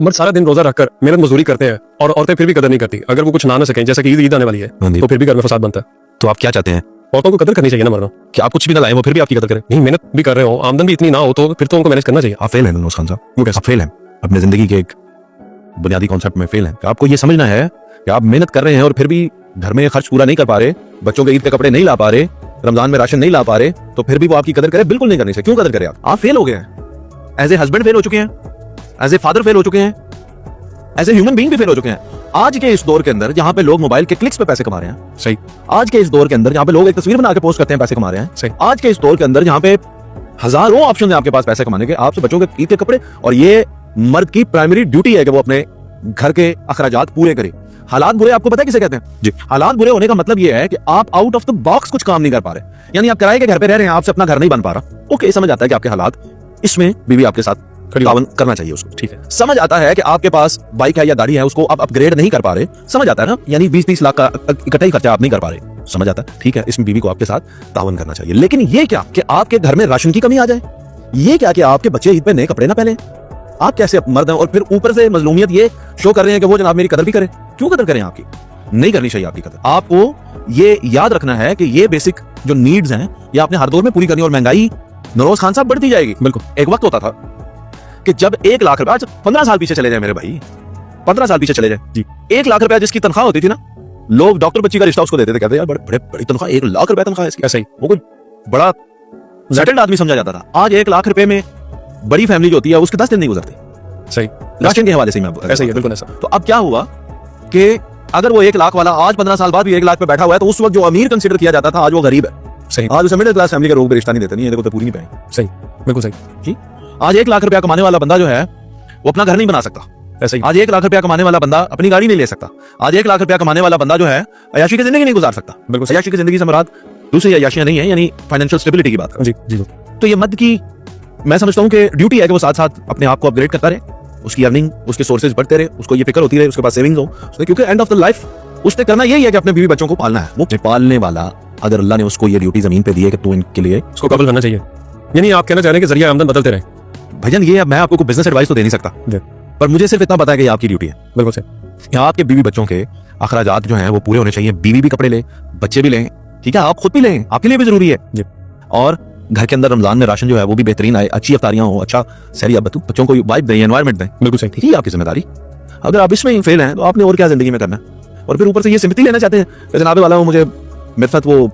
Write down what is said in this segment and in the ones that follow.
But सारा दिन रोजा रखकर मेहनत मजदूरी करते हैं और औरतें फिर भी कदर नहीं करती। अगर वो कुछ ना सकें, जैसे कि ईद आने वाली है, तो फिर भी घर में फसाद बनता है। तो आप क्या चाहते हैं? औरतों को कदर करनी चाहिए ना मरना, कि आप कुछ भी ना लाए वो फिर भी आपकी कदर करें? नहीं, मेहनत भी कर रहे हो, आमदन भी इतनी ना हो, तो फिर तो उनको मैनेज करना चाहिए। आप फेल हैं नुसखान साहब, वो कैसे? आप फेल हैं अपने जिंदगी के एक बुनियादी कॉन्सेप्ट में फेल हैं। आपको ये समझना है कि आप मेहनत कर रहे हैं और फिर भी घर में खर्च पूरा नहीं कर पा रहे, बच्चों के ईद के कपड़े नहीं ला पा रहे, रमजान में राशन नहीं ला पा रहे, तो फिर भी वो आपकी कदर करे? बिल्कुल नहीं करनी चाहिए। क्यों कदर करें? आप फेल हो गए हैं। एज ए हस्बैंड फेल हो चुके हैं, एज ए फादर फेल हो चुके हैं, एज ए ह्यूमन बीइंग भी फेल हो चुके हैं। आज के इस दौर के अंदर जहां पे लोग मोबाइल के क्लिक्स पे पैसे कमा रहे हैं, सही। आज के इस दौर के अंदर जहां पे लोग एक तस्वीर बना के पोस्ट करते हैं, पैसे कमा रहे हैं, सही। आज के इस दौर के अंदर जहां पे हजारों ऑप्शन है आपके पास पैसे कमाने के, आपसे बच्चों के ईद के कपड़े, और ये मर्द की प्राइमरी ड्यूटी है कि वो अपने घर के अखराजात पूरे करे। हालात बुरे आपको पता है किसे कहते हैं जी? हालात बुरे होने का मतलब ये है कि आप आउट ऑफ द बॉक्स कुछ काम नहीं कर पा रहे, यानी आप किराए के घर पे रह रहे हैं, आपसे अपना घर नहीं बन पा रहा। ओके, समझ आता है कि आपके हालात, इसमें बीवी आपके साथ तावन करना चाहिए उसको, ठीक है। समझ आता है कि आपके पास बाइक है या गाड़ी है, उसको आप अपग्रेड नहीं कर पा रहे, समझ आता है ना, यानी 20-30 लाख का इकट्ठा ही खर्चा आप नहीं कर पा रहे, समझ आता है, ठीक है। इसमें बीवी को आपके साथ तावन करना चाहिए। लेकिन ये क्या कि आपके घर में राशन की कमी आ जाए, ये क्या कि आपके बच्चे ईद पे नए कपड़े ना पहने, आप कैसे मर्द हैं और फिर ऊपर से मजलूमियत ये शो कर रहे हैं कि वो जनाब मेरी कदर भी करें। क्यों कदर करें? आपकी नहीं करनी चाहिए आपकी कदर। आपको ये याद रखना है कि ये बेसिक जो नीड्स हैं ये आपने हर दौर में पूरी करनी, और महंगाई नरोज खान साहब बढ़ती जाएगी। बिल्कुल, एक वक्त होता था कि जब 1 लाख रुपए, आज 15 साल पीछे चले जाए मेरे भाई, 15 साल पीछे चले जाए जी, 1 लाख रुपया जिसकी तनख्वाह होती थी ना, लोग डॉक्टर बच्ची का रिश्ता उसको देते थे, कहते यार बड़ी तनख्वाह, 1 लाख रुपया तनख्वाह है इसकी, ऐसा ही वो कोई बड़ा सेटल्ड आदमी समझा जाता था। आज 1 लाख रुपए में बड़ी फैमिली जो होती है उसके 10 दिन नहीं गुजरती, सही, राशन के हवाले से मैं ऐसा ही है, बिल्कुल ऐसा। तो अब क्या हुआ कि अगर वो 1 लाख वाला आज 15 साल बाद भी 1 लाख पे बैठा हुआ है, तो उस वक्त जो अमीर कंसीडर किया जाता था आज वो गरीब है, सही। आज उसे मिडिल क्लास फैमिली का रोग रिश्ता नहीं देते, नहीं ये देखो तो पूरी नहीं पाएंगे, सही, बिल्कुल सही जी। आज 1 लाख रुपया कमाने वाला बंदा जो है वो अपना घर नहीं बना सकता, ऐसा ही। आज 1 लाख रुपया कमाने वाला बंदा अपनी गाड़ी नहीं ले सकता, आज 1 लाख रुपया कमाने वाला बंदा जो है अयाशी की जिंदगी नहीं गुजार सकता। बिल्कुल, अयाशी की जिंदगी से मुराद दूसरी अयाशियां नहीं है, यानी फाइनेंशियल स्टेबिलिटी की बात है जी जी। तो ये मर्द की मैं समझता हूं कि ड्यूटी है कि वो साथ साथ अपने आप को अपग्रेड करता रहे, उसकी अर्निंग, उसके सोर्सेज बढ़ते रहे, उसको ये फिक्र होती रहे, उसके पास सेविंग्स हो, क्योंकि एंड ऑफ द लाइफ उसने करना यही है कि अपने बीवी बच्चों को पालना है। वो पालने वाला अगर अल्लाह ने उसको ये ड्यूटी जमीन पे दी है कि तू इनके लिए उसको कबल करना चाहिए। यानी आप कहना चाह रहे हैं कि जरिया आमदन बदलते रहे? भजन ये मैं आपको बिजनेस एडवाइस तो दे नहीं सकता, पर मुझे सिर्फ इतना पता है कि ये आपकी ड्यूटी है। बिल्कुल सही। यहाँ आपके बीवी बच्चों के अखराजात जो हैं वो पूरे होने चाहिए। बीवी भी कपड़े ले, बच्चे भी लें, ठीक है, आप खुद भी लें, आपके लिए भी जरूरी है जी। और घर के अंदर रमजान में राशन जो है वो भी बेहतरीन आए, अच्छी अफ्तारियां हो, अच्छा सहरी आप बच्चों को वाइब दें, एनवायरमेंट दें, बिल्कुल सही, ठीक है, आपकी जिम्मेदारी। अगर आप इसमें ही फेल हैं तो आपने और क्या जिंदगी में करना है? और फिर ऊपर से ये सिंपैथी लेना चाहते हैं जनाबे वाला वो मुझे मेरे साथ वो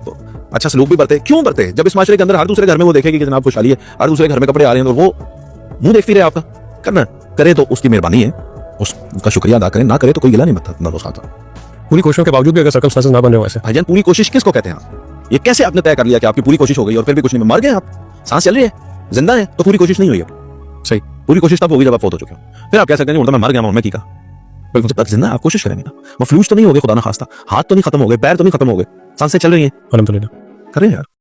अच्छा सलूक भी बरते। क्यों बरते? जब इस माशरे के अंदर हर दूसरे घर में वो देखेगी कि जनाब खुशहाली है, हर दूसरे घर में कपड़े आ रहे हैं, और वो मुंह देखती रहे आपका, करना करे तो उसकी मेहरबानी है, उसका शुक्रिया अदा करें, ना करे तो कोई गिला नहीं मत। पूरी कोशिशों के बावजूद भी अगर सर्कमस्टेंसेस ना बन रहे हो ऐसे, भाईजान पूरी कोशिश किसको कहते हैं आप? ये कैसे आपने तय कर लिया कि आपकी पूरी कोशिश हो गई और फिर भी कुछ नहीं? मर गए आप, सांस चल रही है, जिंदा है, तो पूरी कोशिश नहीं हुई अब। सही, पूरी कोशिश तब होगी जब आप फौत हो चुके हो। फिर आप कह सकते हैं मैं मर गया, मैं का बिल्कुल तक जिंदा आप कोशिश करेंगे ना। मफलूज तो नहीं हो गए खुदा ना खास्ता, हाथ तो नहीं खत्म हो गए, पैर तो नहीं खत्म हो गए, सांसें चल रही हैं, अल्हम्दुलिल्लाह करें यार।